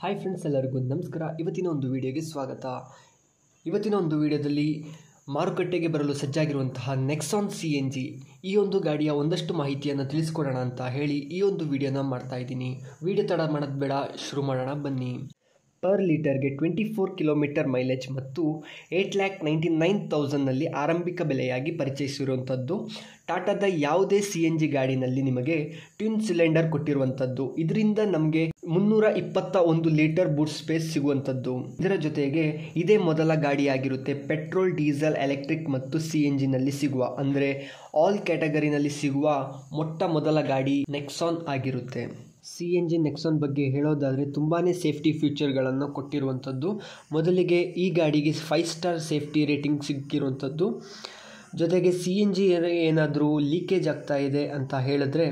Hi friends, ಎಲ್ಲರಿಗೂ ನಮಸ್ಕಾರ. ಇವತ್ತಿನ ಒಂದು ವಿಡಿಯೋಗೆ ಸ್ವಾಗತ. ಇವತ್ತಿನ ಒಂದು ವಿಡಿಯೋದಲ್ಲಿ ಮಾರುಕಟ್ಟೆಗೆ ಬರಲು ಸಜ್ಜಾಗಿರುವಂತಹ ನೆಕ್ಸಾನ್ CNG ಈ ಒಂದು ಗಾಡಿಯ ಒಂದಷ್ಟು ಮಾಹಿತಿಯನ್ನು ತಿಳಿಸ್ಕೊಡೋಣ ಅಂತ ಹೇಳಿ ಈ ಒಂದು ವಿಡಿಯೋನ ಮಾಡ್ತಾ ಇದ್ದೀನಿ. ವಿಡಿಯೋ ತಡ ಮಾಡೋದು ಬೇಡ, ಶುರು ಮಾಡೋಣ ಬನ್ನಿ. ಪರ್ ಲೀಟರ್ಗೆ 24 ಕಿಲೋಮೀಟರ್ ಮೈಲೇಜ್ ಮತ್ತು 8,99,000ನಲ್ಲಿ ಆರಂಭಿಕ ಬೆಲೆಯಾಗಿ ಪರಿಚಯಿಸಿರುವಂಥದ್ದು. ಟಾಟಾದ ಯಾವುದೇ CNG ಗಾಡಿನಲ್ಲಿ ನಿಮಗೆ ಟ್ವಿನ್ ಸಿಲಿಂಡರ್ ಕೊಟ್ಟಿರುವಂಥದ್ದು. ಇದರಿಂದ ನಮಗೆ 321 ಲೀಟರ್ ಬೂಟ್ ಸ್ಪೇಸ್ ಸಿಗುವಂಥದ್ದು. ಇದರ ಜೊತೆಗೆ ಇದೇ ಮೊದಲ ಗಾಡಿಯಾಗಿರುತ್ತೆ ಪೆಟ್ರೋಲ್, ಡೀಸೆಲ್, ಎಲೆಕ್ಟ್ರಿಕ್ ಮತ್ತು CNGನಲ್ಲಿ ಸಿಗುವ, ಅಂದರೆ ಆಲ್ ಕ್ಯಾಟಗರಿನಲ್ಲಿ ಸಿಗುವ ಮೊಟ್ಟ ಮೊದಲ ಗಾಡಿ ನೆಕ್ಸಾನ್ ಆಗಿರುತ್ತೆ. CNG ನೆಕ್ಸಾನ್ ಬಗ್ಗೆ ಹೇಳೋದಾದರೆ ತುಂಬಾ ಸೇಫ್ಟಿ ಫೀಚರ್ಗಳನ್ನು ಕೊಟ್ಟಿರುವಂಥದ್ದು. ಮೊದಲಿಗೆ ಈ ಗಾಡಿಗೆ 5 ಸ್ಟಾರ್ ಸೇಫ್ಟಿ ರೇಟಿಂಗ್ ಸಿಕ್ಕಿರುವಂಥದ್ದು. ಜೊತೆಗೆ CNG ಏನಾದರೂ ಲೀಕೇಜ್ ಆಗ್ತಾ ಇದೆ ಅಂತ ಹೇಳಿದ್ರೆ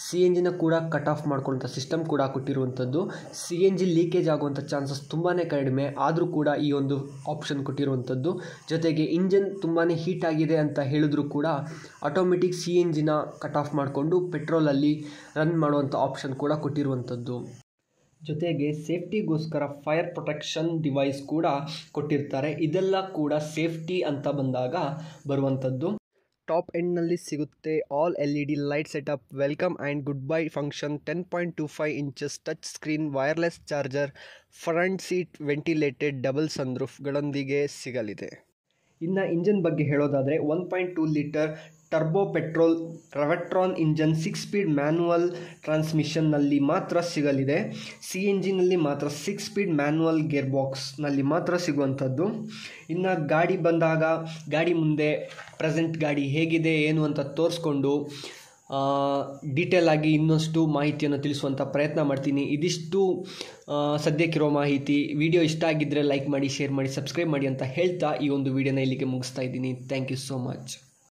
CNGನ ಕೂಡ ಕಟ್ ಆಫ್ ಮಾಡ್ಕೊಳ್ಳೋಂಥ ಸಿಸ್ಟಮ್ ಕೂಡ ಕೊಟ್ಟಿರುವಂಥದ್ದು. CNG ಲೀಕೇಜ್ ಆಗುವಂಥ ಚಾನ್ಸಸ್ ತುಂಬಾ ಕಡಿಮೆ, ಆದರೂ ಕೂಡ ಈ ಒಂದು ಆಪ್ಷನ್ ಕೊಟ್ಟಿರುವಂಥದ್ದು. ಜೊತೆಗೆ ಇಂಜನ್ ತುಂಬಾ ಹೀಟ್ ಆಗಿದೆ ಅಂತ ಹೇಳಿದ್ರು ಕೂಡ ಆಟೋಮೆಟಿಕ್ CNGನ ಕಟ್ ಆಫ್ ಮಾಡಿಕೊಂಡು ಪೆಟ್ರೋಲಲ್ಲಿ ರನ್ ಮಾಡುವಂಥ ಆಪ್ಷನ್ ಕೂಡ ಕೊಟ್ಟಿರುವಂಥದ್ದು. ಜೊತೆಗೆ ಸೇಫ್ಟಿಗೋಸ್ಕರ ಫೈರ್ ಪ್ರೊಟೆಕ್ಷನ್ ಡಿವೈಸ್ ಕೂಡ ಕೊಟ್ಟಿರ್ತಾರೆ. ಇದೆಲ್ಲ ಕೂಡ ಸೇಫ್ಟಿ ಅಂತ ಬಂದಾಗ ಬರುವಂಥದ್ದು. ಟಾಪ್ ಎಂಡ್ನಲ್ಲಿ ಸಿಗುತ್ತೆ all LED light setup, welcome and goodbye function, 10.25 inches touch screen, wireless charger, front seat ventilated double ಸನ್ರೂಫ್ಗಳೊಂದಿಗೆ ಸಿಗಲಿದೆ. ಇನ್ನು ಇಂಜನ್ ಬಗ್ಗೆ ಹೇಳೋದಾದರೆ 1.2 litre turbo petrol Revotron engine 6 speed manual ಟ್ರಾನ್ಸ್ಮಿಷನ್ನಲ್ಲಿ ಮಾತ್ರ ಸಿಗಲಿದೆ. CNGನಲ್ಲಿ ಮಾತ್ರ 6 ಸ್ಪೀಡ್ ಮ್ಯಾನ್ಯುವಲ್ ಗೇರ್ ಬಾಕ್ಸ್ನಲ್ಲಿ ಮಾತ್ರ ಸಿಗುವಂಥದ್ದು. ಇನ್ನು ಗಾಡಿ ಬಂದಾಗ ಗಾಡಿ ಮುಂದೆ ಪ್ರೆಸೆಂಟ್ ಗಾಡಿ ಹೇಗಿದೆ ಏನು ಅಂತ ತೋರಿಸ್ಕೊಂಡು ಡೀಟೇಲ್ ಆಗಿ ಇನ್ನಷ್ಟು ಮಾಹಿತಿಯನ್ನು ತಿಳಿಸುವಂಥ ಪ್ರಯತ್ನ ಮಾಡ್ತೀನಿ. ಇದಿಷ್ಟು ಸದ್ಯಕ್ಕಿರೋ ಮಾಹಿತಿ. ವಿಡಿಯೋ ಇಷ್ಟ ಆಗಿದ್ದರೆ ಲೈಕ್ ಮಾಡಿ, ಶೇರ್ ಮಾಡಿ, ಸಬ್ಸ್ಕ್ರೈಬ್ ಮಾಡಿ ಅಂತ ಹೇಳ್ತಾ ಈ ಒಂದು ವಿಡಿಯೋನ ಇಲ್ಲಿಗೆ ಮುಗಿಸ್ತಾ ಇದ್ದೀನಿ. Thank you so much.